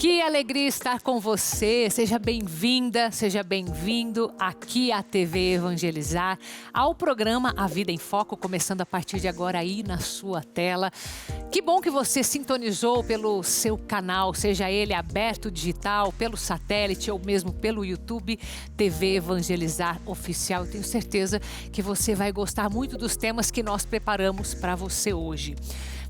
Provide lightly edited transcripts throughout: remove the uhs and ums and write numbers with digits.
Que alegria estar com você. Seja bem-vinda, seja bem-vindo aqui à TV Evangelizar, ao programa A Vida em Foco, começando a partir de agora aí na sua tela. Que bom que você sintonizou pelo seu canal, seja ele aberto digital, pelo satélite ou mesmo pelo YouTube, TV Evangelizar Oficial. Eu tenho certeza que você vai gostar muito dos temas que nós preparamos para você hoje.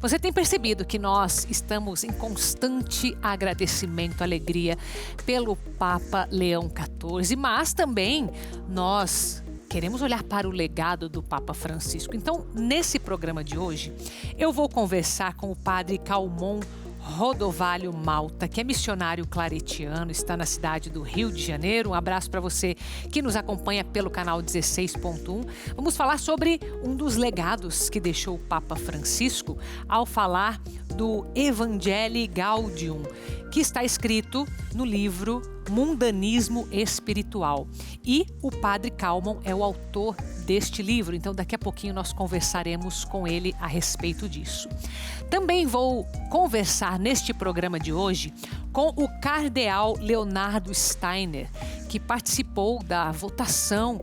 Você tem percebido que nós estamos em constante agradecimento, alegria pelo Papa Leão XIV, mas também nós queremos olhar para o legado do Papa Francisco. Então, nesse programa de hoje, eu vou conversar com o Padre Calmon Rodovalho Malta, que é missionário claretiano, está na cidade do Rio de Janeiro. Um abraço para você que nos acompanha pelo canal 16.1. Vamos falar sobre um dos legados que deixou o Papa Francisco ao falar do Evangelii Gaudium, que está escrito no livro Mundanismo Espiritual. E o Padre Calmon é o autor deste livro, então daqui a pouquinho nós conversaremos com ele a respeito disso. Também vou conversar neste programa de hoje com o cardeal Leonardo Steiner, que participou da votação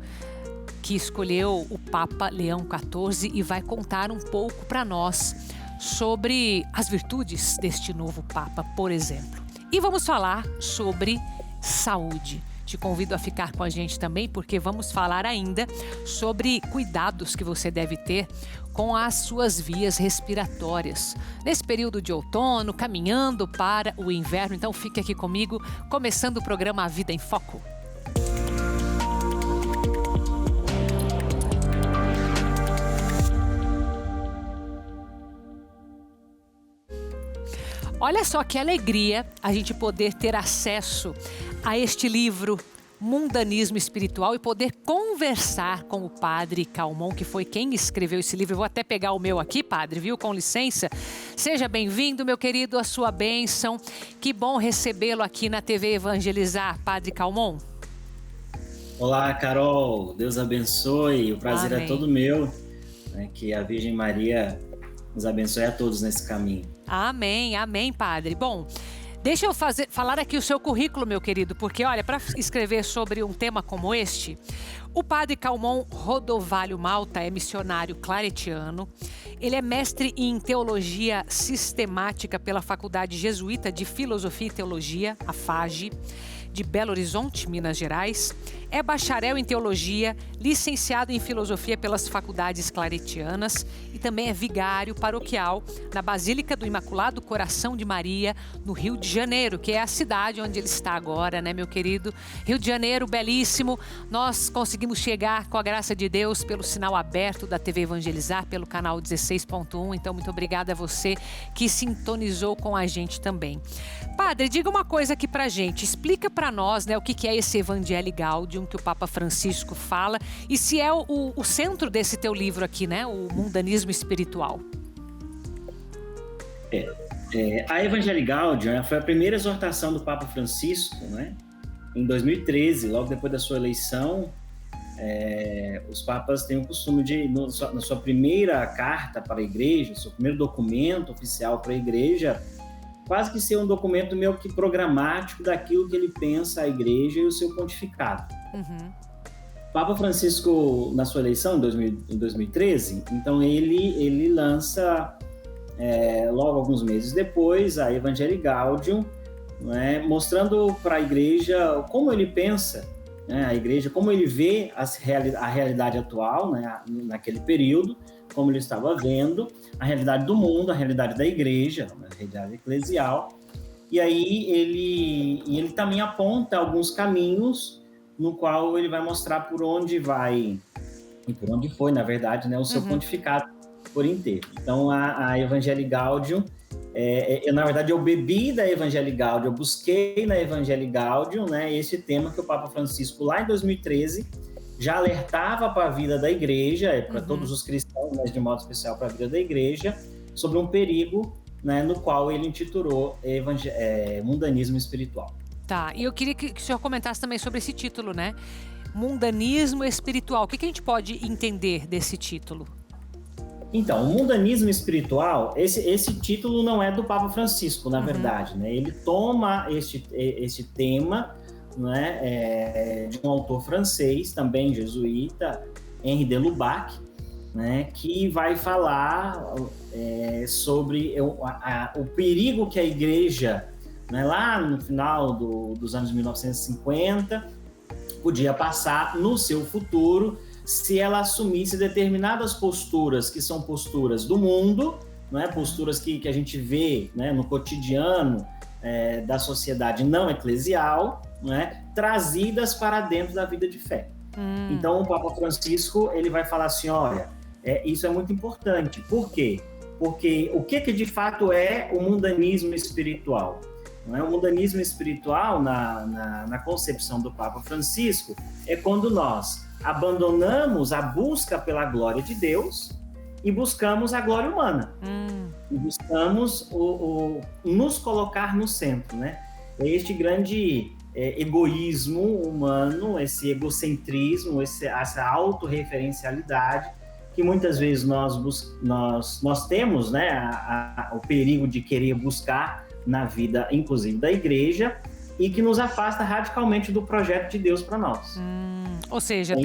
que escolheu o Papa Leão XIV e vai contar um pouco para nós sobre as virtudes deste novo Papa, por exemplo. E vamos falar sobre saúde. Te convido a ficar com a gente também, porque vamos falar ainda sobre cuidados que você deve ter com as suas vias respiratórias nesse período de outono, caminhando para o inverno. Então fique aqui comigo, começando o programa A Vida em Foco. Olha só que alegria a gente poder ter acesso a este livro Mundanismo Espiritual e poder conversar com o Padre Calmon, que foi quem escreveu esse livro. Eu vou até pegar o meu aqui, Padre, viu? Com licença. Seja bem-vindo, meu querido, a sua bênção. Que bom recebê-lo aqui na TV Evangelizar, Padre Calmon. Olá, Carol. Deus abençoe. O prazer Amém. É todo meu. Que a Virgem Maria nos abençoe a todos nesse caminho. Amém, amém, Padre. Bom, deixa eu falar aqui o seu currículo, meu querido, porque, olha, para escrever sobre um tema como este, o Padre Calmon Rodovalho Malta é missionário claretiano. Ele é mestre em Teologia Sistemática pela Faculdade Jesuíta de Filosofia e Teologia, a FAGE, de Belo Horizonte, Minas Gerais. É bacharel em Teologia, licenciado em Filosofia pelas Faculdades Claretianas e também é vigário paroquial na Basílica do Imaculado Coração de Maria, no Rio de Janeiro, que é a cidade onde ele está agora, né, meu querido? Rio de Janeiro, belíssimo. Nós conseguimos chegar, com a graça de Deus, pelo sinal aberto da TV Evangelizar, pelo canal 16.1. Então, muito obrigada a você que sintonizou com a gente também. Padre, diga uma coisa aqui pra gente. Explica pra nós, né, o que é esse Evangelii Gaudium que o Papa Francisco fala e se é o centro desse teu livro aqui, né, o Mundanismo Espiritual. A Evangelii Gaudium foi a primeira exortação do Papa Francisco, né? Em 2013, logo depois da sua eleição. Os papas têm o costume de, na sua primeira carta para a igreja, seu primeiro documento oficial para a igreja, quase que ser um documento meio que programático daquilo que ele pensa a igreja e o seu pontificado. Uhum. O Papa Francisco, na sua eleição, em 2013, então ele lança, logo alguns meses depois, a Evangelii Gaudium, né, mostrando para a igreja como ele pensa, né, a igreja, como ele vê a realidade atual, né, naquele período, como ele estava vendo, a realidade do mundo, a realidade da igreja, a realidade eclesial. E aí ele também aponta alguns caminhos no qual ele vai mostrar por onde vai, e por onde foi, na verdade, né, o seu pontificado por inteiro. Então, a Evangelii Gaudium, na verdade, eu bebi da Evangelii Gaudium, eu busquei na Evangelii Gaudium, né, esse tema que o Papa Francisco, lá em 2013, já alertava para a vida da igreja, para todos os cristãos, mas de modo especial para a vida da igreja, sobre um perigo, né, no qual ele intitulou Mundanismo Espiritual. Tá, e eu queria que o senhor comentasse também sobre esse título, né? Mundanismo Espiritual. O que a gente pode entender desse título? Então, o mundanismo espiritual, esse título não é do Papa Francisco, na verdade, né? Ele toma este tema, né, de um autor francês, também jesuíta, Henri de Lubac, né, que vai falar sobre o perigo que a igreja, né, lá no final dos anos 1950, podia passar no seu futuro se ela assumisse determinadas posturas que são posturas do mundo, né, posturas que a gente vê, né, no cotidiano da sociedade não eclesial, né, trazidas para dentro da vida de fé. Então, o Papa Francisco ele vai falar assim, olha, isso é muito importante. Por quê? Porque o que de fato é o mundanismo espiritual? Não é? O mundanismo espiritual, na concepção do Papa Francisco, é quando nós abandonamos a busca pela glória de Deus e buscamos a glória humana. E buscamos nos colocar no centro, né? É este grande egoísmo humano, esse egocentrismo, essa autorreferencialidade que muitas vezes nós temos, né? O perigo de querer buscar na vida, inclusive da igreja, e que nos afasta radicalmente do projeto de Deus para nós. Ou seja,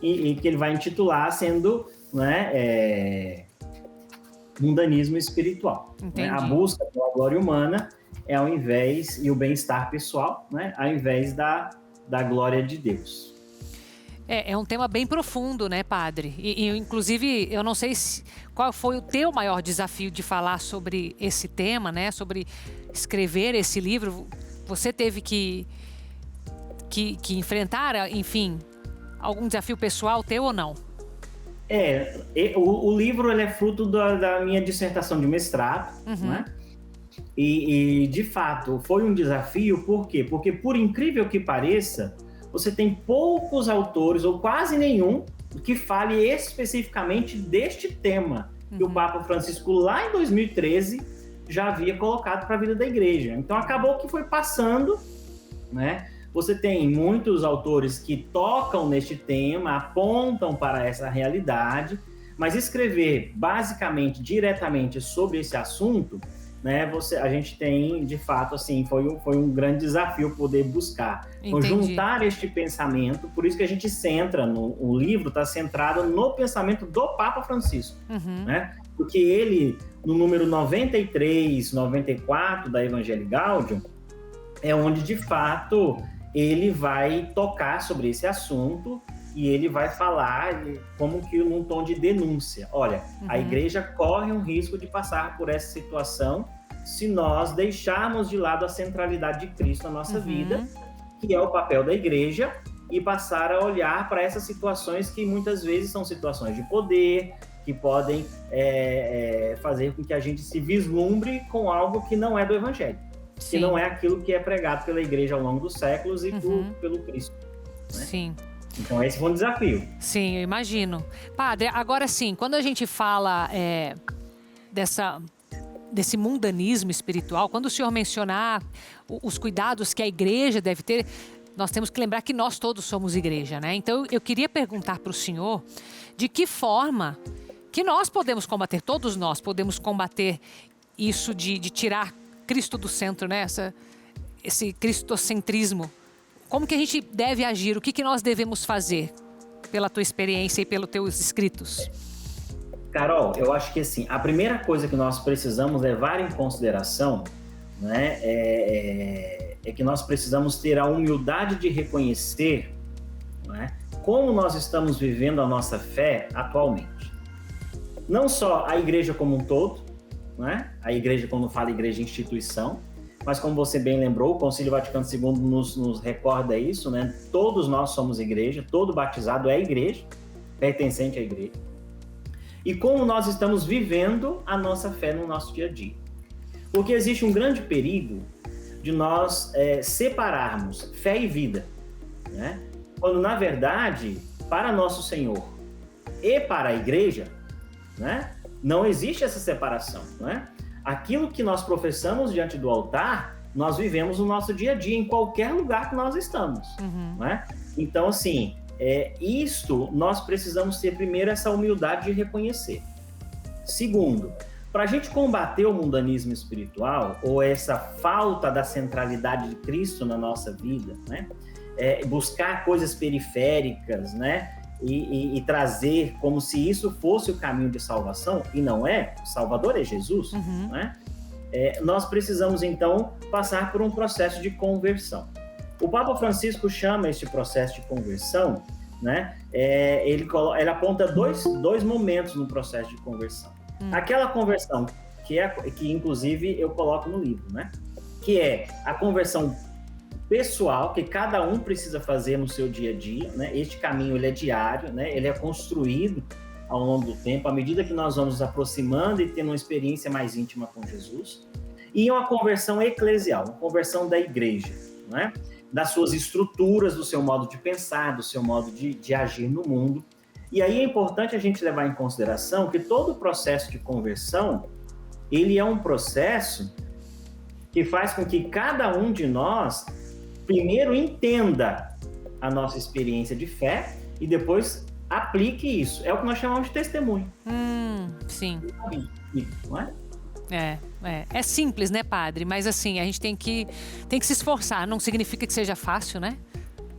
e que ele vai intitular sendo, né, mundanismo espiritual. Né? A busca pela glória humana ao invés, e o bem-estar pessoal, né, ao invés da glória de Deus. É um tema bem profundo, né, padre? Inclusive, eu não sei qual foi o teu maior desafio de falar sobre esse tema, né? Sobre escrever esse livro. Você teve que enfrentar, enfim, algum desafio pessoal teu ou não? O livro ele é fruto da minha dissertação de mestrado, né? E, de fato, foi um desafio, por quê? Porque, por incrível que pareça, você tem poucos autores, ou quase nenhum, que fale especificamente deste tema que o Papa Francisco, lá em 2013, já havia colocado para a vida da igreja. Então, acabou que foi passando, né? Você tem muitos autores que tocam neste tema, apontam para essa realidade, mas escrever, basicamente, diretamente sobre esse assunto, né, a gente tem, de fato, assim, foi um grande desafio poder buscar, juntar este pensamento, por isso que a gente centra, o livro está centrado no pensamento do Papa Francisco, né, porque ele, no número 93, 94 da Evangelii Gaudium, é onde, de fato, ele vai tocar sobre esse assunto e ele vai falar como que num tom de denúncia. Olha, a igreja corre um risco de passar por essa situação se nós deixarmos de lado a centralidade de Cristo na nossa vida, que é o papel da igreja, e passar a olhar para essas situações que muitas vezes são situações de poder, que podem fazer com que a gente se vislumbre com algo que não é do Evangelho, que não é aquilo que é pregado pela igreja ao longo dos séculos e pelo Cristo. Né? Sim. Então esse foi um desafio. Sim, eu imagino. Padre, agora sim, quando a gente fala desse mundanismo espiritual, quando o senhor mencionar os cuidados que a igreja deve ter, nós temos que lembrar que nós todos somos igreja, né? Então eu queria perguntar para o senhor de que forma que nós podemos combater, todos nós podemos combater isso de tirar Cristo do centro, né? Esse cristocentrismo. Como que a gente deve agir? O que nós devemos fazer pela tua experiência e pelos teus escritos? Carol, eu acho que assim, a primeira coisa que nós precisamos levar em consideração, né, é que nós precisamos ter a humildade de reconhecer, né, como nós estamos vivendo a nossa fé atualmente. Não só a igreja como um todo, né, a igreja, quando fala igreja, instituição, mas como você bem lembrou, o Concílio Vaticano II nos recorda isso, né? Todos nós somos igreja, todo batizado é igreja, pertencente à igreja. E como nós estamos vivendo a nossa fé no nosso dia a dia. Porque existe um grande perigo de nós separarmos fé e vida, né? Quando, na verdade, para nosso Senhor e para a igreja, né, não existe essa separação, né? Aquilo que nós professamos diante do altar, nós vivemos no nosso dia a dia, em qualquer lugar que nós estamos, né? Então, assim, Isto, nós precisamos ter, primeiro, essa humildade de reconhecer. Segundo, para a gente combater o mundanismo espiritual, ou essa falta da centralidade de Cristo na nossa vida, né? Buscar coisas periféricas, né? E trazer como se isso fosse o caminho de salvação, e não é, o Salvador é Jesus, né? Nós precisamos, então, passar por um processo de conversão. O Papa Francisco chama este processo de conversão, né? Ele aponta dois momentos no processo de conversão. Aquela conversão, que inclusive eu coloco no livro, né? Que é a conversão pessoal, que cada um precisa fazer no seu dia a dia, né? Este caminho, ele é diário, né? Ele é construído ao longo do tempo, à medida que nós vamos nos aproximando e tendo uma experiência mais íntima com Jesus. E uma conversão eclesial, uma conversão da igreja, né? Das suas estruturas, do seu modo de pensar, do seu modo de agir no mundo. E aí é importante a gente levar em consideração que todo o processo de conversão, ele é um processo que faz com que cada um de nós primeiro entenda a nossa experiência de fé e depois aplique isso. É o que nós chamamos de testemunho. Sim. Não é? É simples, né, padre? Mas assim, a gente tem que se esforçar. Não significa que seja fácil, né?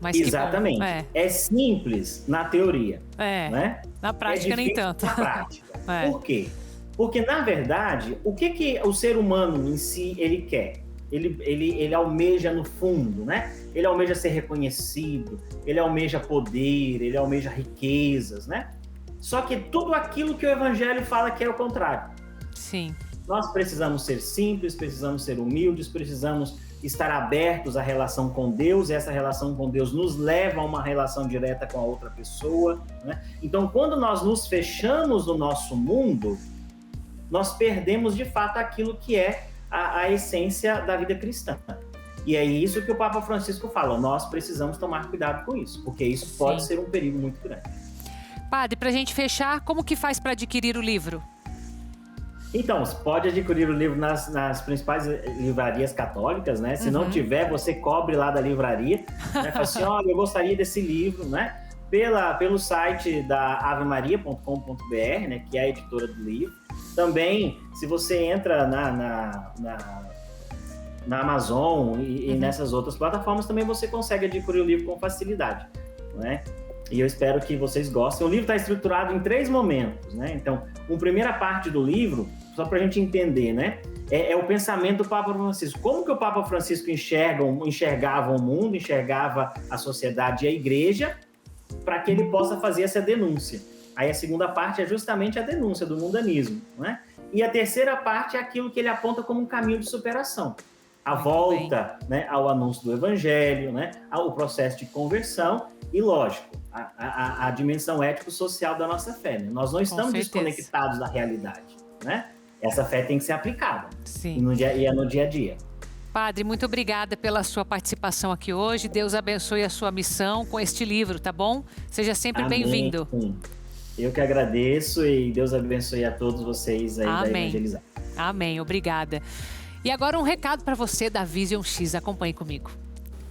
Mas exatamente. É simples na teoria, né? Na prática nem tanto. Na prática. Por quê? Porque, na verdade, o que o ser humano em si ele quer? Ele almeja no fundo, né? Ele almeja ser reconhecido, ele almeja poder, ele almeja riquezas, né? Só que tudo aquilo que o Evangelho fala que é o contrário. Sim. Nós precisamos ser simples, precisamos ser humildes, precisamos estar abertos à relação com Deus, e essa relação com Deus nos leva a uma relação direta com a outra pessoa, né? Então, quando nós nos fechamos no nosso mundo, nós perdemos, de fato, aquilo que é a essência da vida cristã. E é isso que o Papa Francisco fala, nós precisamos tomar cuidado com isso, porque isso pode ser um perigo muito grande. Padre, para a gente fechar, como que faz para adquirir o livro? Então, você pode adquirir o livro nas principais livrarias católicas, né? Se não tiver, você cobre lá da livraria, né? Fala assim, olha, eu gostaria desse livro, né? Pelo site da avemaria.com.br, né? Que é a editora do livro. Também, se você entra na Amazon e nessas outras plataformas, também você consegue adquirir o livro com facilidade, né? E eu espero que vocês gostem. O livro está estruturado em 3 momentos, né? Então, uma primeira parte do livro, só para a gente entender, né? É o pensamento do Papa Francisco. Como que o Papa Francisco enxergava o mundo, enxergava a sociedade e a igreja, para que ele possa fazer essa denúncia. Aí a segunda parte é justamente a denúncia do mundanismo, né? E a terceira parte é aquilo que ele aponta como um caminho de superação. A volta, né, ao anúncio do evangelho, né, ao processo de conversão e, lógico, a dimensão ético-social da nossa fé, né? Nós não estamos desconectados da realidade, né? Essa fé tem que ser aplicada. Sim. E é no dia a dia. Padre, muito obrigada pela sua participação aqui hoje. Deus abençoe a sua missão com este livro, tá bom? Seja sempre bem-vindo. Eu que agradeço e Deus abençoe a todos vocês aí da Evangelizar. Amém, obrigada. E agora um recado para você da Vision X. Acompanhe comigo.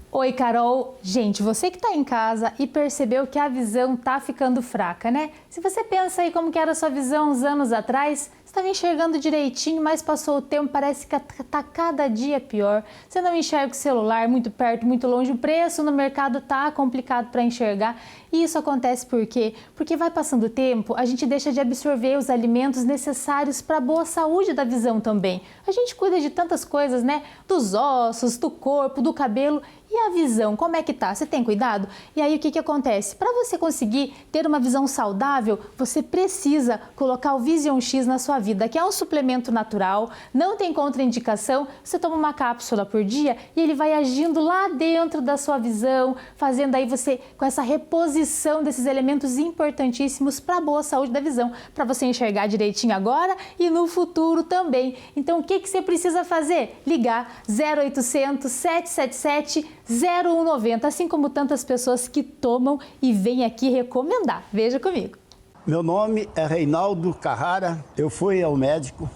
Oi, Carol. Gente, você que tá em casa e percebeu que a visão tá ficando fraca, né? Se você pensa aí como que era a sua visão uns anos atrás, você estava enxergando direitinho, mas passou o tempo, parece que tá cada dia pior. Você não enxerga o celular muito perto, muito longe, o preço no mercado tá complicado para enxergar. E isso acontece por quê? Porque vai passando o tempo, a gente deixa de absorver os alimentos necessários para a boa saúde da visão também. A gente cuida de tantas coisas, né? Dos ossos, do corpo, do cabelo. E a visão, como é que tá? Você tem cuidado? E aí o que acontece? Para você conseguir ter uma visão saudável, você precisa colocar o Vision X na sua vida, que é um suplemento natural, não tem contraindicação, você toma uma cápsula por dia e ele vai agindo lá dentro da sua visão, fazendo aí você com essa reposição desses elementos importantíssimos para a boa saúde da visão, para você enxergar direitinho agora e no futuro também. Então o que você precisa fazer? Ligar 0800 777 0190, assim como tantas pessoas que tomam e vêm aqui recomendar. Veja comigo. Meu nome é Reinaldo Carrara, eu fui ao médico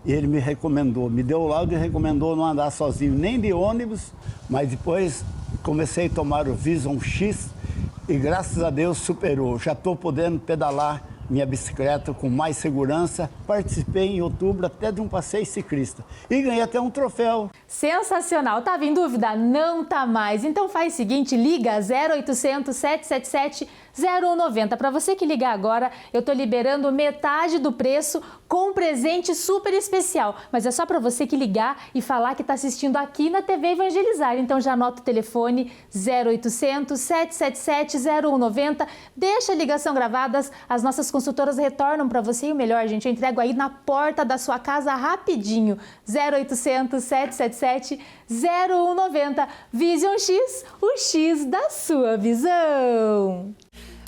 e ele me recomendou, me deu o laudo e recomendou não andar sozinho nem de ônibus, mas depois comecei a tomar o Vision X e graças a Deus superou. Já estou podendo pedalar minha bicicleta com mais segurança. Participei em outubro até de um passeio ciclista e ganhei até um troféu. Sensacional! Tava em dúvida? Não tá mais. Então faz o seguinte, liga 0800 777 0190. Para você que ligar agora, eu tô liberando metade do preço com um presente super especial. Mas é só para você que ligar e falar que está assistindo aqui na TV Evangelizar. Então já anota o telefone 0800 777 0190. Deixa a ligação gravada, as nossas consultoras retornam para você. E o melhor, gente, eu entrego aí na porta da sua casa rapidinho. 0800 777 0190. Vision X, o X da sua visão.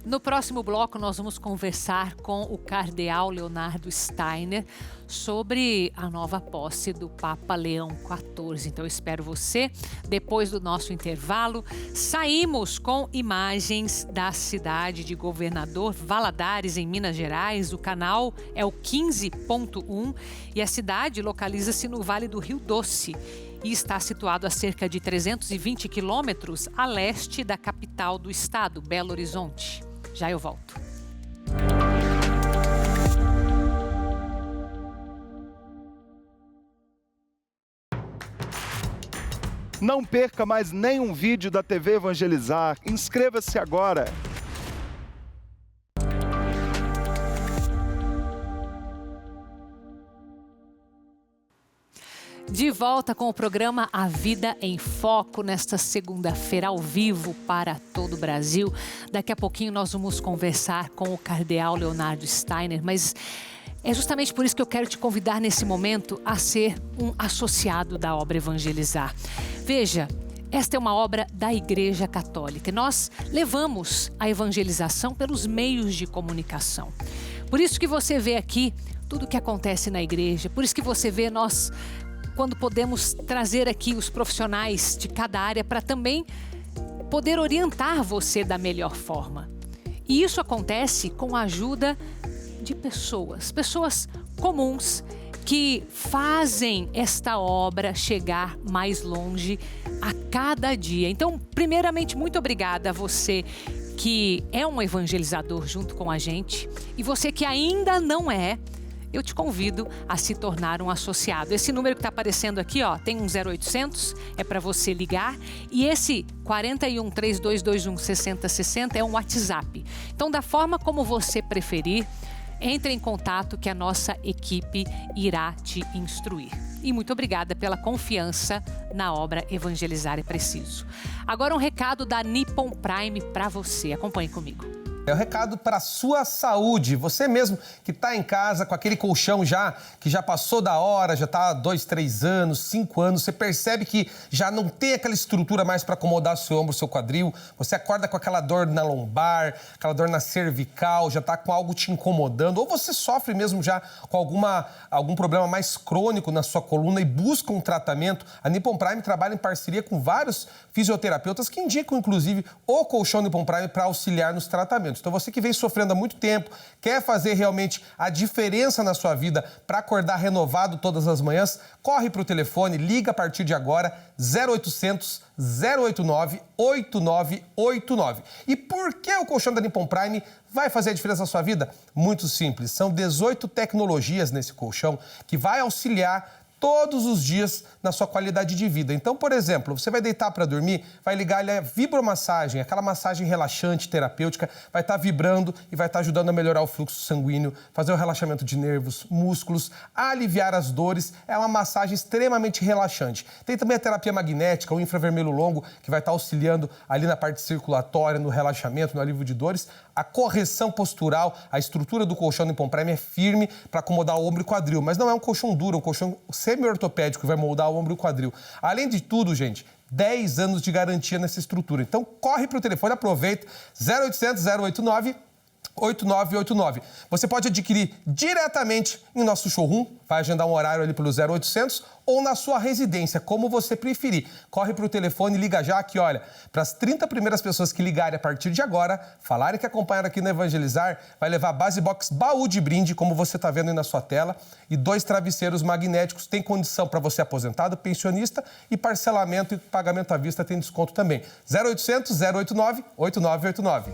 No próximo bloco, nós vamos conversar com o cardeal Leonardo Steiner sobre a nova posse do Papa Leão XIV. Então, eu espero você. Depois do nosso intervalo, saímos com imagens da cidade de Governador Valadares, em Minas Gerais. O canal é o 15.1 e a cidade localiza-se no Vale do Rio Doce e está situado a cerca de 320 quilômetros a leste da capital do estado, Belo Horizonte. Já eu volto. Não perca mais nenhum vídeo da TV Evangelizar. Inscreva-se agora. De volta com o programa A Vida em Foco, nesta segunda-feira, ao vivo para todo o Brasil. Daqui a pouquinho nós vamos conversar com o cardeal Leonardo Steiner, mas é justamente por isso que eu quero te convidar nesse momento a ser um associado da obra Evangelizar. Veja, esta é uma obra da Igreja Católica. Nós levamos a evangelização pelos meios de comunicação. Por isso que você vê aqui tudo o que acontece na igreja, por isso que você vê nós quando podemos trazer aqui os profissionais de cada área para também poder orientar você da melhor forma. E isso acontece com a ajuda de pessoas comuns que fazem esta obra chegar mais longe a cada dia. Então, primeiramente, muito obrigada a você que é um evangelizador junto com a gente e você que ainda não é. Eu te convido a se tornar um associado. Esse número que está aparecendo aqui, ó, tem um 0800, é para você ligar. E esse 41 3221 6060 é um WhatsApp. Então, da forma como você preferir, entre em contato que a nossa equipe irá te instruir. E muito obrigada pela confiança na obra Evangelizar é Preciso. Agora um recado da Nippon Prime para você. Acompanhe comigo. É um recado para a sua saúde. Você mesmo que está em casa com aquele colchão que já passou da hora, já está há 2, 3 anos, 5 anos, você percebe que já não tem aquela estrutura mais para acomodar seu ombro, seu quadril, você acorda com aquela dor na lombar, aquela dor na cervical, já está com algo te incomodando, ou você sofre mesmo já com algum problema mais crônico na sua coluna e busca um tratamento. A Nippon Prime trabalha em parceria com vários fisioterapeutas que indicam, inclusive, o colchão Nippon Prime para auxiliar nos tratamentos. Então, você que vem sofrendo há muito tempo, quer fazer realmente a diferença na sua vida para acordar renovado todas as manhãs, corre para o telefone, liga a partir de agora, 0800 089 8989. E por que o colchão da Nippon Prime vai fazer a diferença na sua vida? Muito simples, são 18 tecnologias nesse colchão que vai auxiliar todos os dias na sua qualidade de vida. Então, por exemplo, você vai deitar para dormir, vai ligar a vibromassagem, aquela massagem relaxante, terapêutica, vai estar vibrando e vai estar ajudando a melhorar o fluxo sanguíneo, fazer o relaxamento de nervos, músculos, aliviar as dores. É uma massagem extremamente relaxante. Tem também a terapia magnética, o infravermelho longo, que vai estar auxiliando ali na parte circulatória, no relaxamento, no alívio de dores. A correção postural, a estrutura do colchão Nippon Prime é firme para acomodar o ombro e quadril, mas não é um colchão duro, é um colchão semi-ortopédico que vai moldar o ombro e o quadril. Além de tudo, gente, 10 anos de garantia nessa estrutura. Então, corre para o telefone, aproveita, 0800 089 8989. Você pode adquirir diretamente em nosso showroom, vai agendar um horário ali pelo 0800 ou na sua residência, como você preferir. Corre para o telefone e liga já que, olha, para as 30 primeiras pessoas que ligarem a partir de agora, falarem que acompanharam aqui no Evangelizar, vai levar Base Box baú de brinde, como você está vendo aí na sua tela, e 2 travesseiros magnéticos. Tem condição para você aposentado, pensionista, e parcelamento e pagamento à vista tem desconto também. 0800 089 8989.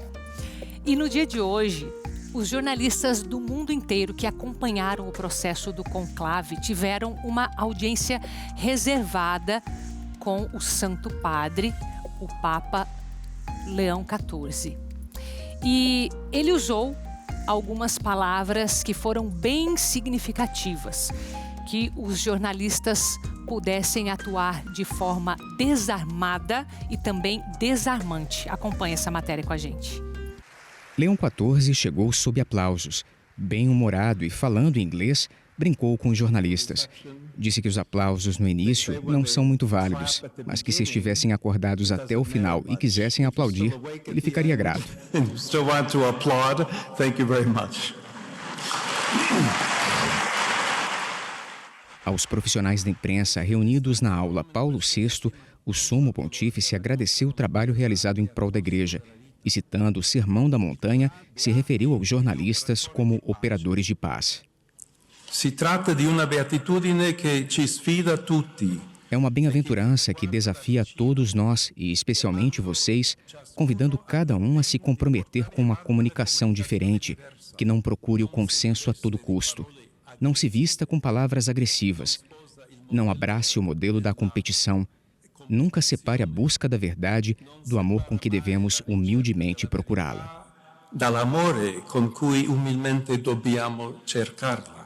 E no dia de hoje, os jornalistas do mundo inteiro que acompanharam o processo do conclave tiveram uma audiência reservada com o Santo Padre, o Papa Leão XIV. E ele usou algumas palavras que foram bem significativas, que os jornalistas pudessem atuar de forma desarmada e também desarmante. Acompanhe essa matéria com a gente. Leão XIV chegou sob aplausos. Bem-humorado e falando inglês, brincou com os jornalistas. Disse que os aplausos no início não são muito válidos, mas que se estivessem acordados até o final e quisessem aplaudir, ele ficaria grato. Still want to applaud? Thank you very much. Aos profissionais da imprensa reunidos na aula Paulo VI, o Sumo Pontífice agradeceu o trabalho realizado em prol da Igreja e, citando o Sermão da Montanha, se referiu aos jornalistas como operadores de paz. Si tratta di una beatitudine che ci sfida tutti. É uma bem-aventurança que desafia todos nós, e especialmente vocês, convidando cada um a se comprometer com uma comunicação diferente, que não procure o consenso a todo custo. Não se vista com palavras agressivas. Não abrace o modelo da competição. Nunca separe a busca da verdade do amor com que devemos humildemente procurá-la. Dall'amore con cui umilmente dobbiamo cercarla.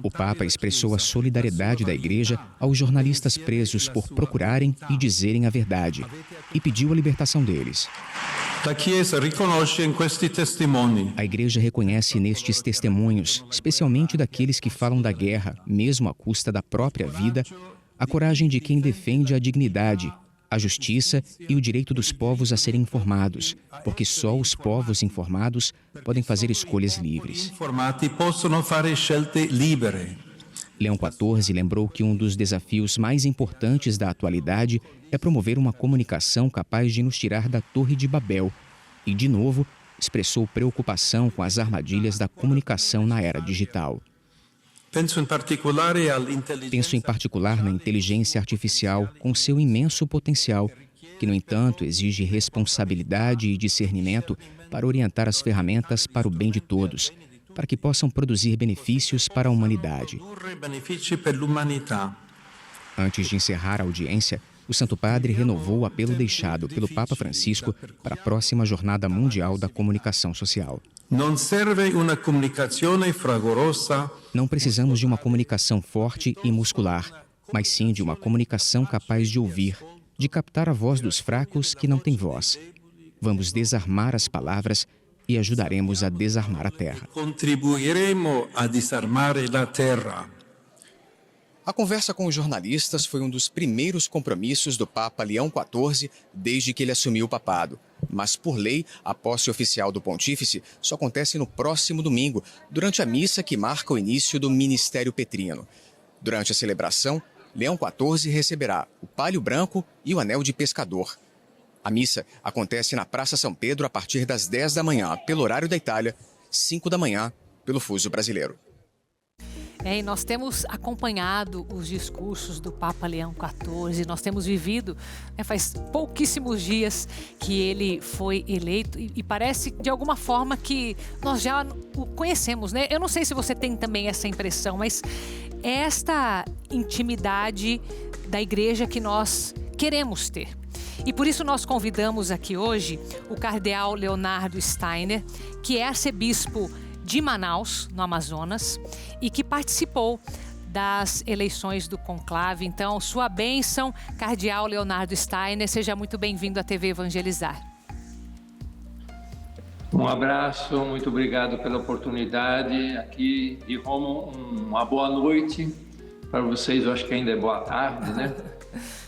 O Papa expressou a solidariedade da Igreja aos jornalistas presos por procurarem e dizerem a verdade e pediu a libertação deles. La Chiesa riconosce in questi testimoni. A Igreja reconhece nestes testemunhos, especialmente daqueles que falam da guerra, mesmo à custa da própria vida, a coragem de quem defende a dignidade, a justiça e o direito dos povos a serem informados, porque só os povos informados podem fazer escolhas livres. Informati possono fare scelte libere. Leão XIV lembrou que um dos desafios mais importantes da atualidade é promover uma comunicação capaz de nos tirar da Torre de Babel e, de novo, expressou preocupação com as armadilhas da comunicação na era digital. Penso em particular na inteligência artificial com seu imenso potencial, que, no entanto, exige responsabilidade e discernimento para orientar as ferramentas para o bem de todos, para que possam produzir benefícios para a humanidade. Antes de encerrar a audiência, o Santo Padre renovou o apelo deixado pelo Papa Francisco para a próxima Jornada Mundial da Comunicação Social. Não precisamos de uma comunicação forte e muscular, mas sim de uma comunicação capaz de ouvir, de captar a voz dos fracos que não têm voz. Vamos desarmar as palavras e ajudaremos a desarmar a terra. Contribuiremo a desarmare la terra. A conversa com os jornalistas foi um dos primeiros compromissos do Papa Leão XIV desde que ele assumiu o papado. Mas, por lei, a posse oficial do pontífice só acontece no próximo domingo, durante a missa que marca o início do Ministério Petrino. Durante a celebração, Leão XIV receberá o palio branco e o anel de pescador. A missa acontece na Praça São Pedro a partir das 10 da manhã, pelo horário da Itália, 5 da manhã, pelo fuso brasileiro. E nós temos acompanhado os discursos do Papa Leão XIV, nós temos vivido, faz pouquíssimos dias que ele foi eleito e parece de alguma forma que nós já o conhecemos, né? Eu não sei se você tem também essa impressão, mas é esta intimidade da Igreja que nós queremos ter. E por isso nós convidamos aqui hoje o cardeal Leonardo Steiner, que é arcebispo de Manaus, no Amazonas, e que participou das eleições do conclave. Então, sua bênção, cardeal Leonardo Steiner, seja muito bem-vindo à TV Evangelizar. Um abraço, muito obrigado pela oportunidade aqui de Roma. Uma boa noite para vocês, eu acho que ainda é boa tarde, né?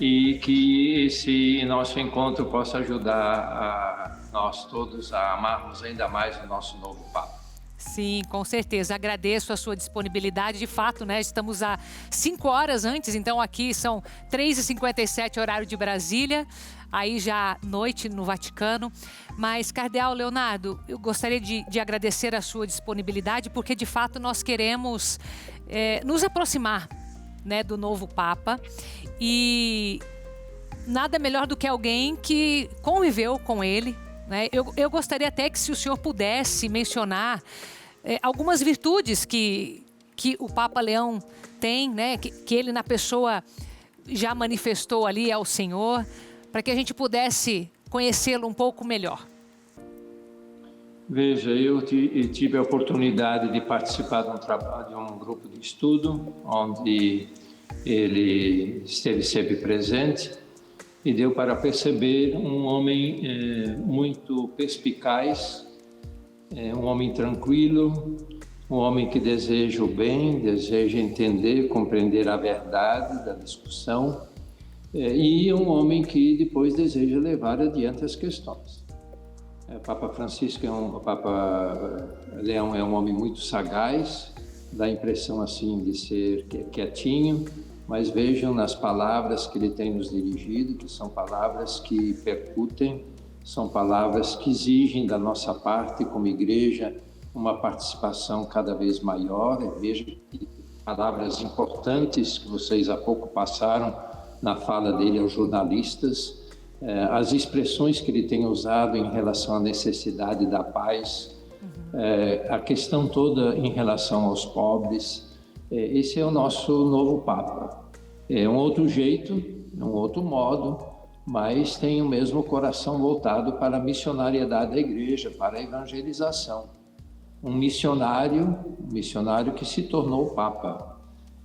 E que esse nosso encontro possa ajudar nós todos a amarmos ainda mais o nosso novo Papa. Sim, com certeza. Agradeço a sua disponibilidade. De fato, né, estamos a 5 horas antes, então aqui são 3h57, horário de Brasília, aí já noite no Vaticano. Mas, Cardeal Leonardo, eu gostaria de agradecer a sua disponibilidade, porque de fato nós queremos nos aproximar, né, do novo Papa. E nada melhor do que alguém que conviveu com ele, né? Eu gostaria até que, se o senhor pudesse mencionar algumas virtudes que o Papa Leão tem, né? Que ele na pessoa já manifestou ali ao Senhor, para que a gente pudesse conhecê-lo um pouco melhor. Veja, eu tive a oportunidade de participar de um grupo de estudo, onde ele esteve sempre presente, e deu para perceber um homem muito perspicaz, um homem tranquilo, um homem que deseja o bem, deseja entender, compreender a verdade da discussão, e um homem que depois deseja levar adiante as questões. O Papa Francisco o Papa Leão é um homem muito sagaz, dá a impressão assim de ser quietinho, mas vejam nas palavras que ele tem nos dirigido, que são palavras que percutem, são palavras que exigem da nossa parte, como igreja, uma participação cada vez maior. Vejam que palavras importantes que vocês há pouco passaram na fala dele aos jornalistas, as expressões que ele tem usado em relação à necessidade da paz, a questão toda em relação aos pobres. Esse é o nosso novo Papa. É um outro jeito, um outro modo, mas tem o mesmo coração voltado para a missionariedade da igreja, para a evangelização. Um missionário que se tornou Papa.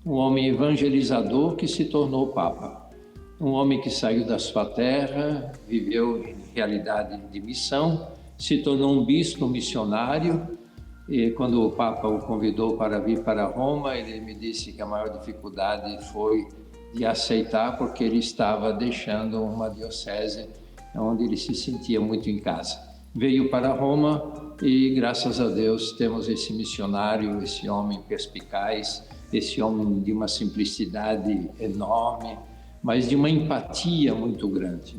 Um homem evangelizador que se tornou Papa. Um homem que saiu da sua terra, viveu em realidade de missão, se tornou um bispo missionário. E quando o Papa o convidou para vir para Roma, ele me disse que a maior dificuldade foi de aceitar, porque ele estava deixando uma diocese onde ele se sentia muito em casa. Veio para Roma e, graças a Deus, temos esse missionário, esse homem perspicaz, esse homem de uma simplicidade enorme, mas de uma empatia muito grande,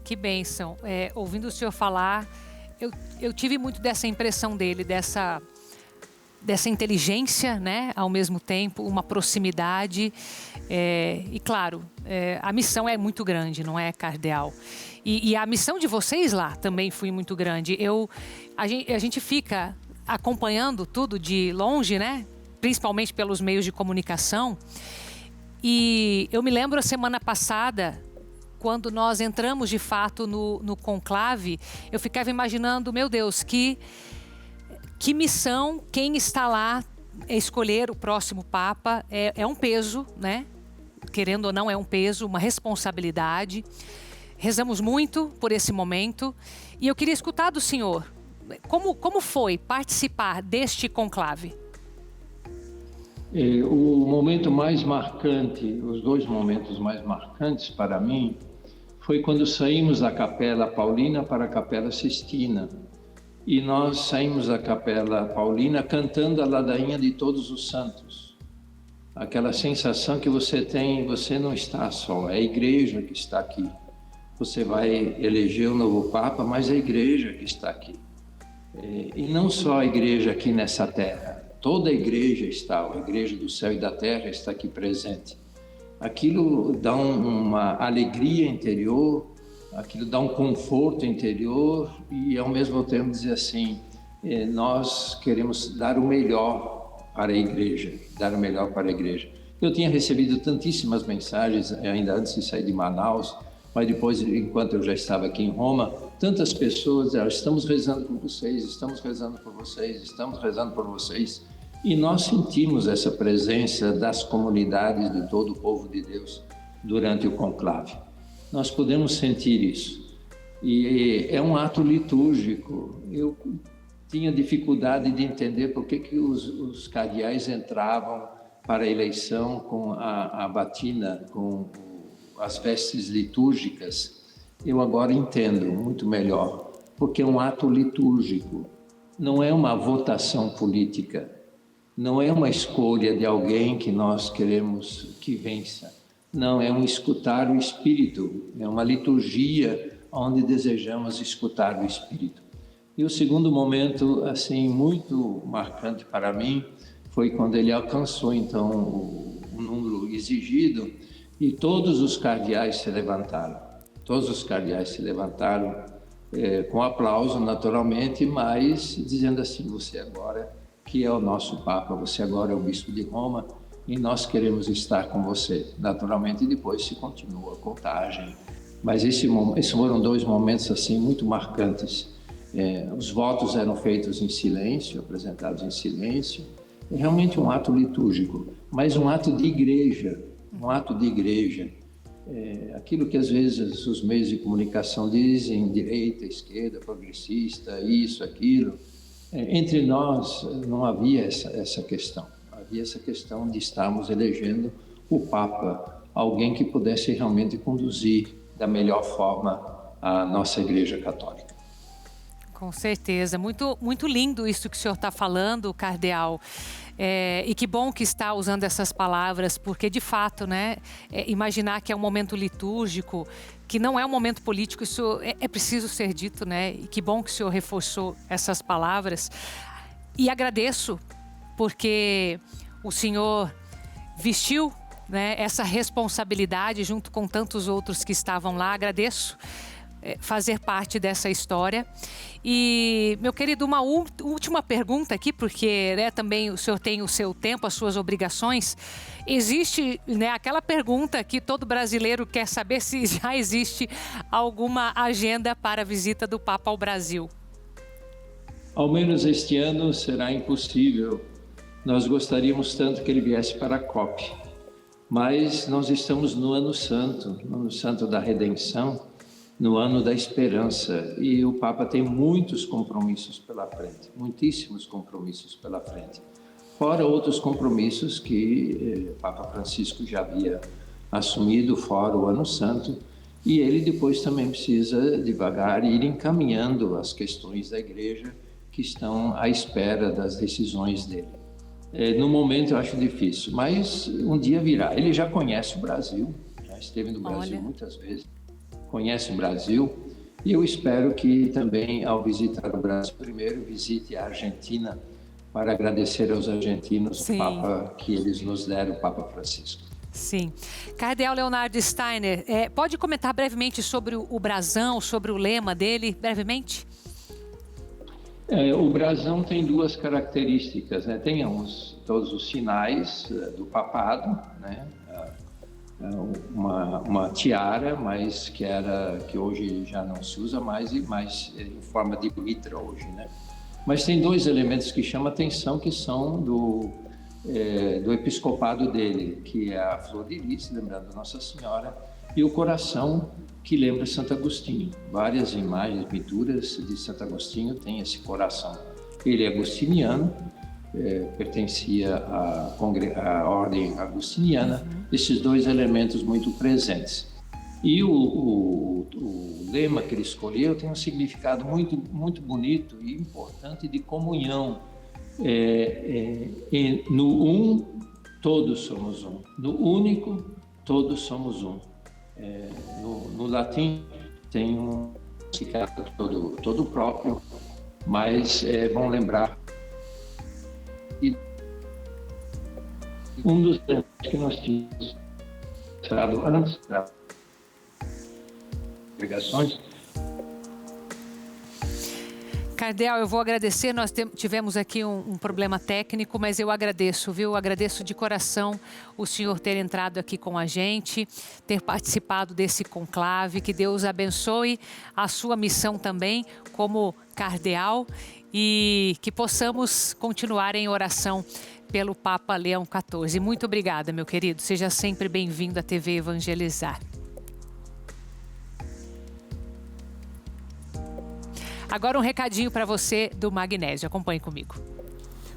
Que bênção. Ouvindo o senhor falar, eu tive muito dessa impressão dele, dessa inteligência, né? Ao mesmo tempo, uma proximidade. E claro, a missão é muito grande, não é, Cardeal? E a missão de vocês lá também foi muito grande. A gente fica acompanhando tudo de longe, né? Principalmente pelos meios de comunicação. E eu me lembro a semana passada, quando nós entramos de fato no conclave, eu ficava imaginando, meu Deus, que missão, quem está lá escolher o próximo Papa é um peso, né? Querendo ou não, é um peso, uma responsabilidade. Rezamos muito por esse momento e eu queria escutar do senhor, como foi participar deste conclave? O momento mais marcante, os dois momentos mais marcantes para mim, foi quando saímos da Capela Paulina para a Capela Sistina. E nós saímos da Capela Paulina cantando a ladainha de Todos os Santos. Aquela sensação que você tem, você não está só, é a igreja que está aqui. Você vai eleger o novo Papa, mas é a igreja que está aqui. E não só a igreja aqui nessa terra, toda a igreja está, a igreja do céu e da terra está aqui presente. Aquilo dá uma alegria interior, aquilo dá um conforto interior e, ao mesmo tempo, dizer assim, nós queremos dar o melhor para a igreja, Eu tinha recebido tantíssimas mensagens, ainda antes de sair de Manaus, mas depois, enquanto eu já estava aqui em Roma, tantas pessoas diziam, estamos rezando por vocês, estamos rezando por vocês, estamos rezando por vocês. E nós sentimos essa presença das comunidades de todo o povo de Deus durante o conclave. Nós podemos sentir isso. E é um ato litúrgico. Eu tinha dificuldade de entender por que os cardeais entravam para a eleição com a batina, com as vestes litúrgicas. Eu agora entendo muito melhor, porque é um ato litúrgico, não é uma votação política, não é uma escolha de alguém que nós queremos que vença. Não, é um escutar o Espírito, é uma liturgia onde desejamos escutar o Espírito. E o segundo momento, assim, muito marcante para mim, foi quando ele alcançou, então, o número exigido e todos os cardeais se levantaram. Todos os cardeais se levantaram com aplauso, naturalmente, mas dizendo assim, você agora que é o nosso Papa, você agora é o Bispo de Roma, e nós queremos estar com você. Naturalmente, depois se continua a contagem. Mas esses foram 2 momentos assim muito marcantes. Os votos eram feitos em silêncio, apresentados em silêncio. É realmente um ato litúrgico, mas um ato de igreja. Um ato de igreja. Aquilo que às vezes os meios de comunicação dizem, direita, esquerda, progressista, isso, aquilo. Entre nós não havia essa questão. Havia essa questão de estarmos elegendo o Papa, alguém que pudesse realmente conduzir da melhor forma a nossa Igreja Católica. Com certeza. Muito, muito lindo isso que o senhor está falando, cardeal. E que bom que está usando essas palavras, porque de fato, né, imaginar que é um momento litúrgico, que não é um momento político, isso é preciso ser dito, né? E que bom que o senhor reforçou essas palavras. E agradeço, porque o senhor vestiu, né, essa responsabilidade junto com tantos outros que estavam lá. Agradeço fazer parte dessa história. E, meu querido, uma última pergunta aqui, porque, né, também o senhor tem o seu tempo, as suas obrigações. Existe, né, aquela pergunta que todo brasileiro quer saber se já existe alguma agenda para a visita do Papa ao Brasil. Ao menos este ano será impossível. Nós gostaríamos tanto que ele viesse para a COP, mas nós estamos no Ano Santo da Redenção, no ano da esperança, e o Papa tem muitos compromissos pela frente, muitíssimos compromissos pela frente, fora outros compromissos que o Papa Francisco já havia assumido, fora o Ano Santo, e ele depois também precisa devagar ir encaminhando as questões da Igreja que estão à espera das decisões dele. No momento eu acho difícil, mas um dia virá. Ele já conhece o Brasil, já esteve no Brasil muitas vezes, conhece o Brasil, e eu espero que também, ao visitar o Brasil, primeiro visite a Argentina para agradecer aos argentinos o Papa que eles nos deram, o Papa Francisco. Sim. Cardeal Leonardo Steiner, pode comentar brevemente sobre o brasão, sobre o lema dele, brevemente? O brasão tem 2 características, né? Tem todos os sinais do papado, né? Uma tiara, mas que hoje já não se usa mais, e mais em forma de mitra hoje, né? Mas tem 2 elementos que chamam a atenção, que são do episcopado dele, que é a flor de lis, lembrando Nossa Senhora, e o coração, que lembra Santo Agostinho. Várias imagens, pinturas de Santo Agostinho têm esse coração. Ele é agostiniano, pertencia à ordem agostiniana, esses 2 elementos muito presentes. E o lema que ele escolheu tem um significado muito, muito bonito e importante de comunhão. No um, todos somos um. No único, todos somos um. No latim tem um significado todo próprio, mas é bom lembrar que um dos temas que nós tínhamos falado antes das obrigações. Cardeal, eu vou agradecer, nós tivemos aqui um problema técnico, mas eu agradeço, viu? Agradeço de coração o senhor ter entrado aqui com a gente, ter participado desse conclave, que Deus abençoe a sua missão também como cardeal e que possamos continuar em oração pelo Papa Leão XIV. Muito obrigada, meu querido, seja sempre bem-vindo à TV Evangelizar. Agora um recadinho para você do Magnésio. Acompanhe comigo.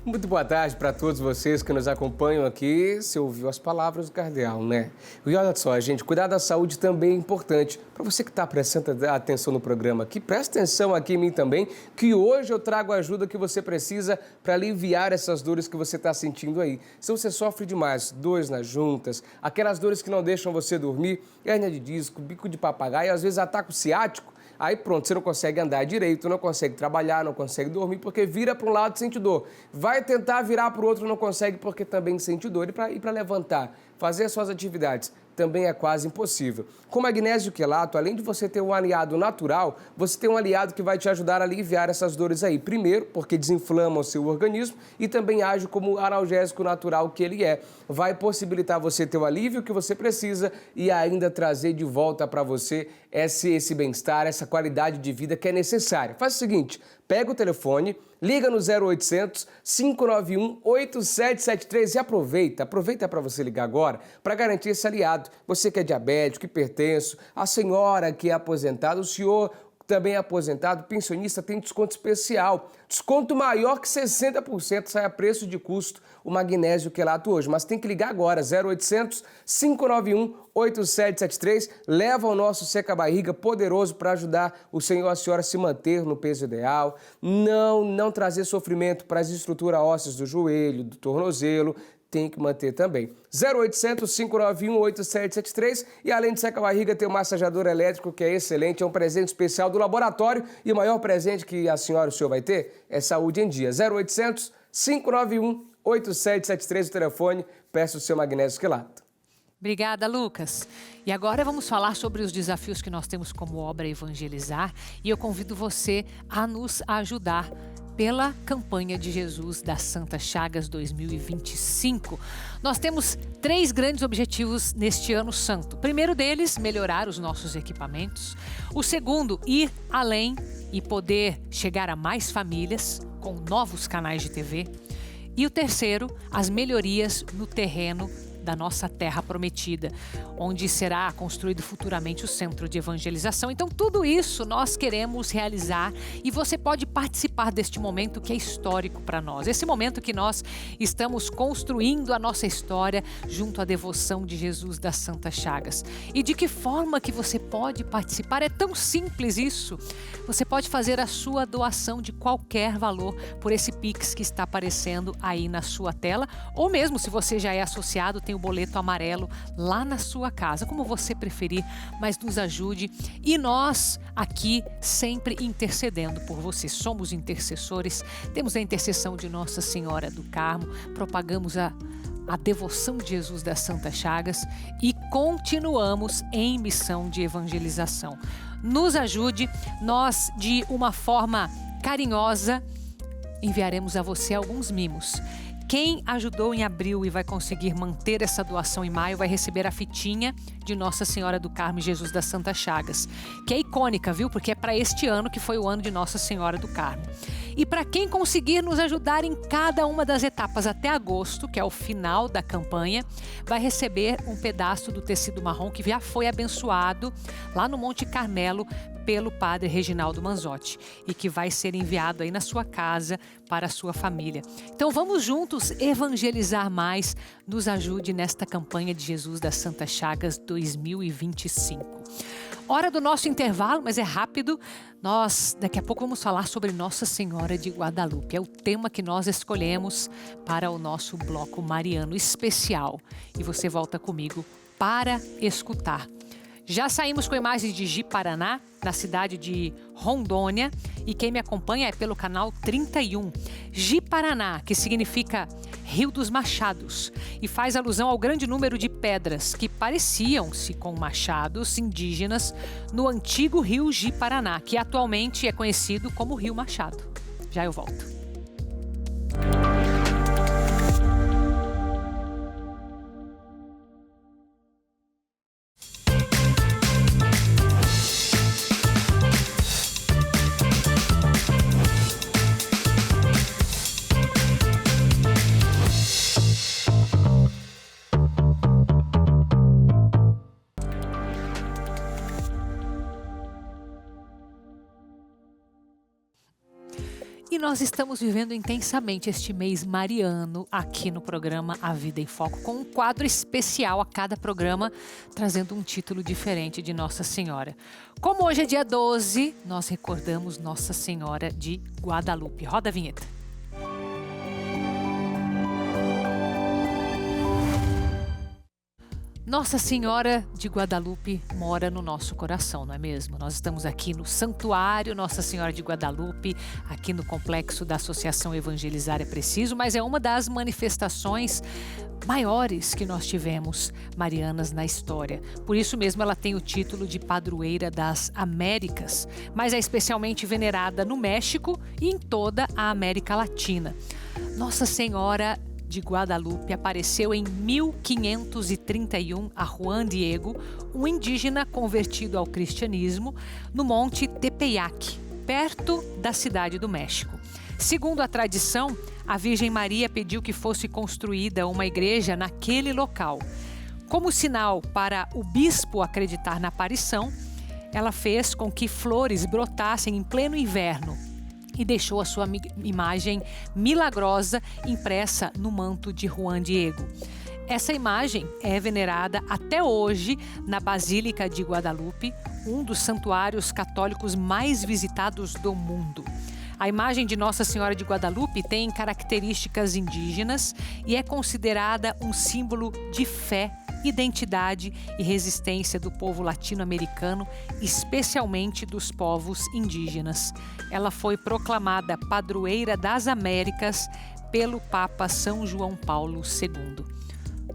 Muito boa tarde para todos vocês que nos acompanham aqui. Você ouviu as palavras do cardeal, né? E olha só, gente, cuidar da saúde também é importante. Para você que está prestando atenção no programa aqui, presta atenção aqui em mim também, que hoje eu trago a ajuda que você precisa para aliviar essas dores que você está sentindo aí. Se você sofre demais, dores nas juntas, aquelas dores que não deixam você dormir, hérnia de disco, bico de papagaio, às vezes ataque ciático, aí pronto, você não consegue andar direito, não consegue trabalhar, não consegue dormir, porque vira para um lado e sente dor. Vai tentar virar para o outro, não consegue porque também sente dor. E para levantar, fazer as suas atividades, também é quase impossível. Com magnésio quelato, além de você ter um aliado natural, você tem um aliado que vai te ajudar a aliviar essas dores aí. Primeiro, porque desinflama o seu organismo e também age como analgésico natural que ele é. Vai possibilitar você ter o alívio que você precisa e ainda trazer de volta para você esse bem-estar, essa qualidade de vida que é necessária. Faz o seguinte, pega o telefone, liga no 0800 591 8773 e aproveita para você ligar agora para garantir esse aliado. Você que é diabético, hipertenso, a senhora que é aposentada, o senhor também é aposentado, pensionista, tem desconto especial. Desconto maior que 60%, sai a preço de custo o magnésio quelato hoje. Mas tem que ligar agora, 0800 591 8773. Leva o nosso seca-barriga poderoso para ajudar o senhor e a senhora a se manter no peso ideal. Não trazer sofrimento para as estruturas ósseas do joelho, do tornozelo. Tem que manter também. 0800 591 8773 e além de seca-barriga tem o massageador elétrico que é excelente, é um presente especial do laboratório e o maior presente que a senhora e o senhor vai ter é saúde em dia. 0800 591 8773 o telefone, peça o seu magnésio quelato. Obrigada, Lucas. E agora vamos falar sobre os desafios que nós temos como obra Evangelizar e eu convido você a nos ajudar pela campanha de Jesus das Santas Chagas 2025. Nós temos 3 grandes objetivos neste ano santo. O primeiro deles, melhorar os nossos equipamentos. O segundo, ir além e poder chegar a mais famílias com novos canais de TV. E o terceiro, as melhorias no terreno da nossa terra prometida, onde será construído futuramente o centro de evangelização. Então, tudo isso nós queremos realizar e você pode participar deste momento que é histórico para nós. Esse momento que nós estamos construindo a nossa história junto à devoção de Jesus das Santas Chagas. E de que forma que você pode participar? É tão simples isso. Você pode fazer a sua doação de qualquer valor por esse Pix que está aparecendo aí na sua tela, ou mesmo se você já é associado, tem o boleto amarelo lá na sua casa, como você preferir, mas nos ajude e nós aqui sempre intercedendo por você. Somos intercessores, temos a intercessão de Nossa Senhora do Carmo, propagamos a devoção de Jesus das Santas Chagas e continuamos em missão de evangelização. Nos ajude, nós de uma forma carinhosa enviaremos a você alguns mimos. Quem ajudou em abril e vai conseguir manter essa doação em maio vai receber a fitinha de Nossa Senhora do Carmo e Jesus das Santas Chagas, que é icônica, viu? Porque é para este ano que foi o ano de Nossa Senhora do Carmo. E para quem conseguir nos ajudar em cada uma das etapas até agosto, que é o final da campanha, vai receber um pedaço do tecido marrom que já foi abençoado lá no Monte Carmelo pelo padre Reginaldo Manzotti e que vai ser enviado aí na sua casa para a sua família. Então vamos juntos evangelizar mais, nos ajude nesta campanha de Jesus das Santas Chagas 2025. Hora do nosso intervalo, mas é rápido. Nós daqui a pouco vamos falar sobre Nossa Senhora de Guadalupe. É o tema que nós escolhemos para o nosso bloco mariano especial. E você volta comigo para escutar. Já saímos com imagens de Ji-Paraná, na cidade de Rondônia, e quem me acompanha é pelo canal 31. Ji-Paraná, que significa Rio dos Machados, e faz alusão ao grande número de pedras que pareciam-se com machados indígenas no antigo rio Ji-Paraná, que atualmente é conhecido como Rio Machado. Já eu volto. E nós estamos vivendo intensamente este mês mariano aqui no programa A Vida em Foco, com um quadro especial a cada programa, trazendo um título diferente de Nossa Senhora. Como hoje é dia 12, nós recordamos Nossa Senhora de Guadalupe. Roda a vinheta. Nossa Senhora de Guadalupe mora no nosso coração, não é mesmo? Nós estamos aqui no Santuário Nossa Senhora de Guadalupe, aqui no complexo da Associação Evangelizar é Preciso, mas é uma das manifestações maiores que nós tivemos marianas na história. Por isso mesmo ela tem o título de Padroeira das Américas, mas é especialmente venerada no México e em toda a América Latina. Nossa Senhora de Guadalupe apareceu em 1531 a Juan Diego, um indígena convertido ao cristianismo, no Monte Tepeyac, perto da cidade do México. Segundo a tradição, a Virgem Maria pediu que fosse construída uma igreja naquele local. Como sinal para o bispo acreditar na aparição, ela fez com que flores brotassem em pleno inverno e deixou a sua imagem milagrosa impressa no manto de Juan Diego. Essa imagem é venerada até hoje na Basílica de Guadalupe, um dos santuários católicos mais visitados do mundo. A imagem de Nossa Senhora de Guadalupe tem características indígenas e é considerada um símbolo de fé, identidade e resistência do povo latino-americano, especialmente dos povos indígenas. Ela foi proclamada Padroeira das Américas pelo Papa São João Paulo II.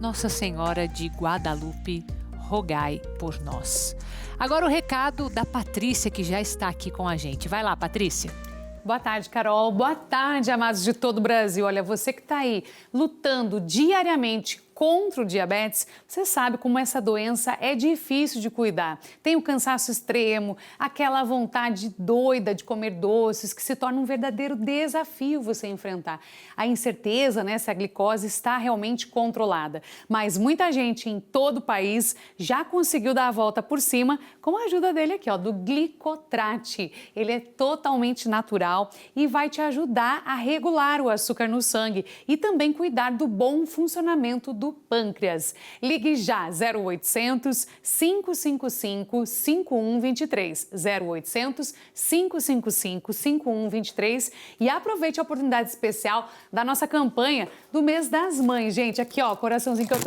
Nossa Senhora de Guadalupe, rogai por nós. Agora o recado da Patrícia, que já está aqui com a gente. Vai lá, Patrícia. Boa tarde, Carol. Boa tarde, amados de todo o Brasil. Olha, você que está aí lutando diariamente contra o diabetes, você sabe como essa doença é difícil de cuidar. Tem o cansaço extremo, aquela vontade doida de comer doces, que se torna um verdadeiro desafio você enfrentar. A incerteza, né, se a glicose está realmente controlada. Mas muita gente em todo o país já conseguiu dar a volta por cima com a ajuda dele aqui, ó, do Glicotrate. Ele é totalmente natural e vai te ajudar a regular o açúcar no sangue e também cuidar do bom funcionamento do pâncreas. Ligue já 0800 555 5123 0800 555 5123 e aproveite a oportunidade especial da nossa campanha do mês das mães. Gente, aqui ó, coraçãozinho que eu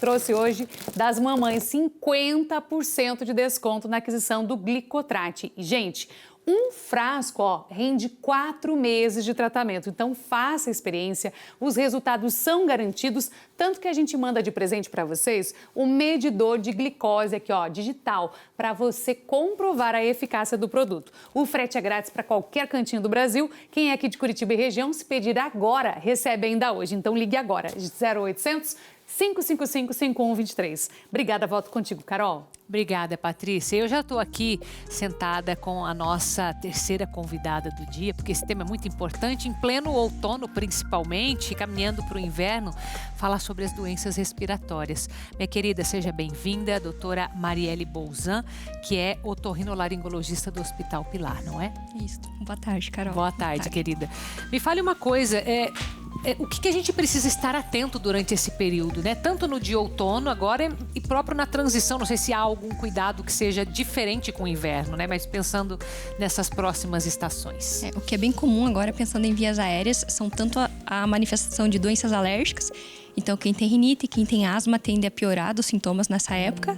trouxe hoje das mamães, 50% de desconto na aquisição do Glicotrate. E, gente, um frasco, ó, rende 4 meses de tratamento. Então, faça a experiência. Os resultados são garantidos, tanto que a gente manda de presente para vocês o medidor de glicose aqui, ó, digital, para você comprovar a eficácia do produto. O frete é grátis para qualquer cantinho do Brasil. Quem é aqui de Curitiba e região, se pedir agora, recebe ainda hoje. Então, ligue agora, 0800 555 5123. Obrigada, volto contigo, Carol. Obrigada, Patrícia. Eu já estou aqui sentada com a nossa terceira convidada do dia, porque esse tema é muito importante, em pleno outono principalmente, caminhando para o inverno, falar sobre as doenças respiratórias. Minha querida, seja bem-vinda, a doutora Marielle Bolzan, que é otorrinolaringologista do Hospital Pilar, não é? Isso. Boa tarde, Carol. Boa tarde, querida. Me fale uma coisa, o que a gente precisa estar atento durante esse período, né? Tanto no dia outono agora e próprio na transição, não sei se há algum cuidado que seja diferente com o inverno, né? Mas pensando nessas próximas estações. O que é bem comum agora, pensando em vias aéreas, são tanto a manifestação de doenças alérgicas. Então, quem tem rinite, quem tem asma, tende a piorar dos sintomas nessa época,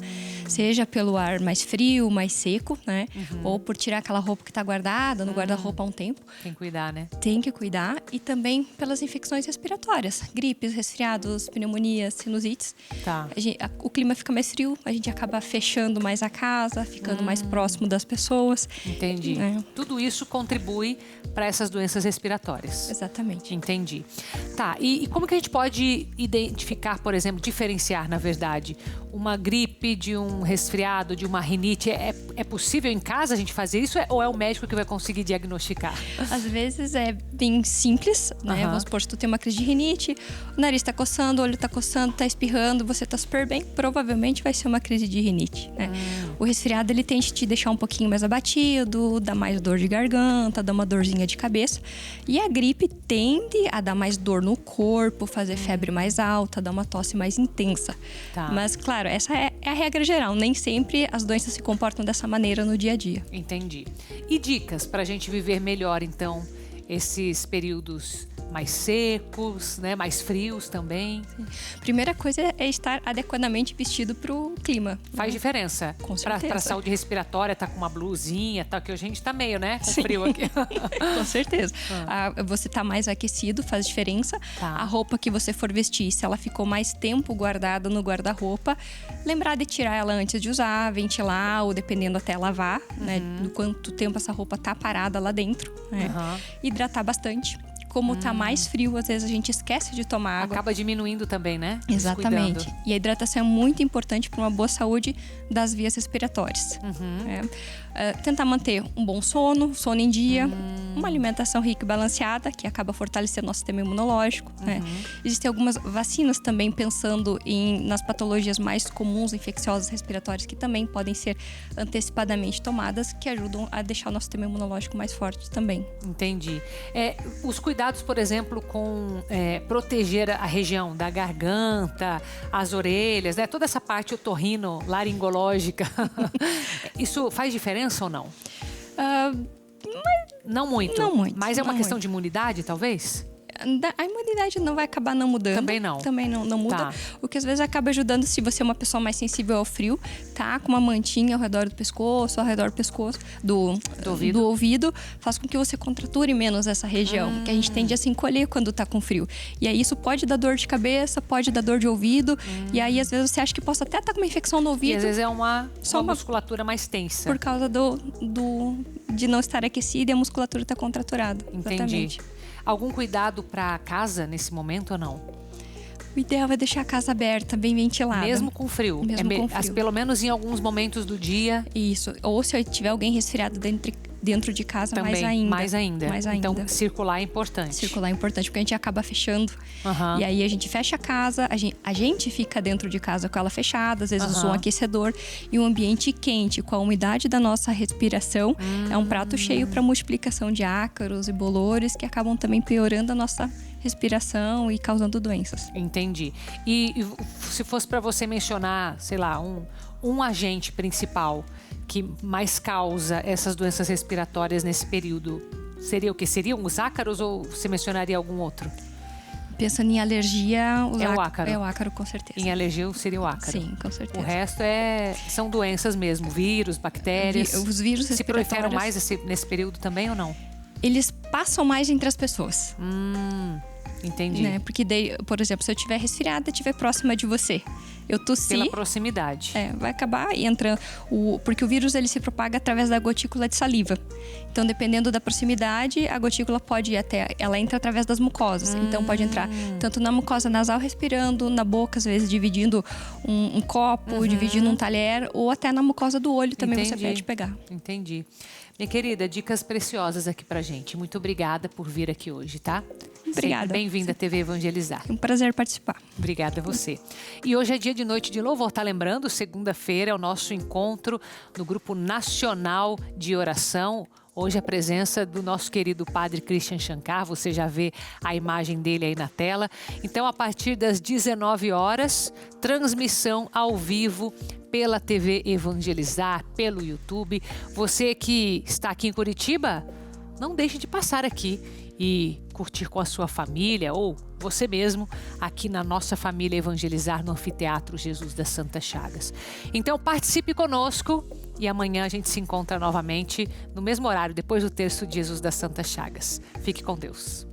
seja pelo ar mais frio, mais seco, né? Ou por tirar aquela roupa que está guardada no guarda-roupa há um tempo. Tem que cuidar, né? Tem que cuidar. E também pelas infecções respiratórias, gripes, resfriados, pneumonias, sinusites. Tá. O clima fica mais frio, a gente acaba fechando mais a casa, ficando mais próximo das pessoas. Entendi. Tudo isso contribui para essas doenças respiratórias. Exatamente. Entendi. Tá, e como que a gente pode identificar, por exemplo, diferenciar, na verdade, uma gripe, de um resfriado, de uma rinite, é possível em casa a gente fazer isso ou é o médico que vai conseguir diagnosticar? Às vezes é bem simples, né? Vamos supor, se tu tem uma crise de rinite, o nariz tá coçando, o olho tá coçando, tá espirrando, você tá super bem, provavelmente vai ser uma crise de rinite, né? O resfriado, ele tende a te deixar um pouquinho mais abatido, dá mais dor de garganta, dá uma dorzinha de cabeça. E a gripe tende a dar mais dor no corpo, fazer febre mais alta, dar uma tosse mais intensa. Tá. Mas, claro, essa é a regra geral. Nem sempre as doenças se comportam dessa maneira no dia a dia. Entendi. E dicas para a gente viver melhor, então, esses períodos mais secos, né? Mais frios também? Sim. Primeira coisa é estar adequadamente vestido para o clima. Faz diferença. Com certeza. Para a saúde respiratória, tá com uma blusinha, tá, que a gente tá meio, né? Com frio aqui. Com certeza. Você tá mais aquecido, faz diferença. Tá. A roupa que você for vestir, se ela ficou mais tempo guardada no guarda-roupa, lembrar de tirar ela antes de usar, ventilar ou dependendo até lavar, né? Do quanto tempo essa roupa tá parada lá dentro. Né? Hidratar bastante. Como tá mais frio, às vezes a gente esquece de tomar água. Acaba diminuindo também, né? Exatamente. Descuidando. E a hidratação é muito importante para uma boa saúde das vias respiratórias. Tentar manter um bom sono em dia, uma alimentação rica e balanceada, que acaba fortalecendo nosso sistema imunológico. Né? Existem algumas vacinas também pensando nas patologias mais comuns, infecciosas respiratórias, que também podem ser antecipadamente tomadas, que ajudam a deixar o nosso sistema imunológico mais forte também. Entendi. Os cuidados, por exemplo, com proteger a região da garganta, as orelhas, né? Toda essa parte otorrino-laringológica, isso faz diferença ou não? Não muito. Não muito. Mas é uma não questão muito. de imunidade, talvez? A imunidade não vai acabar não mudando. Também não. Também não muda. Tá. O que às vezes acaba ajudando, se você é uma pessoa mais sensível ao frio, tá com uma mantinha ao redor do pescoço, do ouvido, faz com que você contrature menos essa região, que a gente tende a se encolher quando tá com frio. E aí isso pode dar dor de cabeça, pode dar dor de ouvido, e aí às vezes você acha que possa até estar com uma infecção no ouvido. E às vezes é uma musculatura mais tensa. Por causa de não estar aquecida e a musculatura tá contraturada. Entendi. Exatamente. Algum cuidado para casa nesse momento ou não? O ideal é deixar a casa aberta, bem ventilada. Mesmo com frio? Mesmo com frio. Pelo menos em alguns momentos do dia? Isso. Ou se tiver alguém resfriado dentro de casa, também, mais ainda. Então, circular é importante. Circular é importante, porque a gente acaba fechando. E aí, a gente fecha a casa, a gente fica dentro de casa com ela fechada, às vezes usa um aquecedor. E um ambiente quente, com a umidade da nossa respiração, é um prato cheio para multiplicação de ácaros e bolores, que acabam também piorando a nossa respiração e causando doenças. Entendi. E se fosse para você mencionar, sei lá, um agente principal que mais causa essas doenças respiratórias nesse período, seria o quê? Seriam os ácaros ou você mencionaria algum outro? Pensando em alergia, o ácaro. É o ácaro, com certeza. Em alergia seria o ácaro. Sim, com certeza. O resto são doenças mesmo, vírus, bactérias. Os vírus se proliferam mais nesse período também ou não? Eles passam mais entre as pessoas. Entendi. Né? Porque daí, por exemplo, se eu estiver resfriada, estiver próxima de você, eu tossi... Pela proximidade. Vai acabar entrando... Porque o vírus, ele se propaga através da gotícula de saliva. Então, dependendo da proximidade, a gotícula pode ir ela entra através das mucosas. Então, pode entrar tanto na mucosa nasal, respirando, na boca, às vezes, dividindo um copo, dividindo um talher, ou até na mucosa do olho também você pode pegar. Entendi. Minha querida, dicas preciosas aqui pra gente. Muito obrigada por vir aqui hoje, tá? Obrigada. Bem-vinda à TV Evangelizar. É um prazer participar. Obrigada a você. E hoje é dia de Noite de Louvor, tá lembrando? Segunda-feira é o nosso encontro no Grupo Nacional de Oração. Hoje a presença do nosso querido Padre Christian Shankar, você já vê a imagem dele aí na tela. Então, a partir das 19 horas, transmissão ao vivo pela TV Evangelizar, pelo YouTube. Você que está aqui em Curitiba, não deixe de passar aqui e curtir com a sua família ou você mesmo aqui na nossa família Evangelizar no Anfiteatro Jesus das Santas Chagas. Então participe conosco e amanhã a gente se encontra novamente no mesmo horário, depois do terço de Jesus das Santas Chagas. Fique com Deus.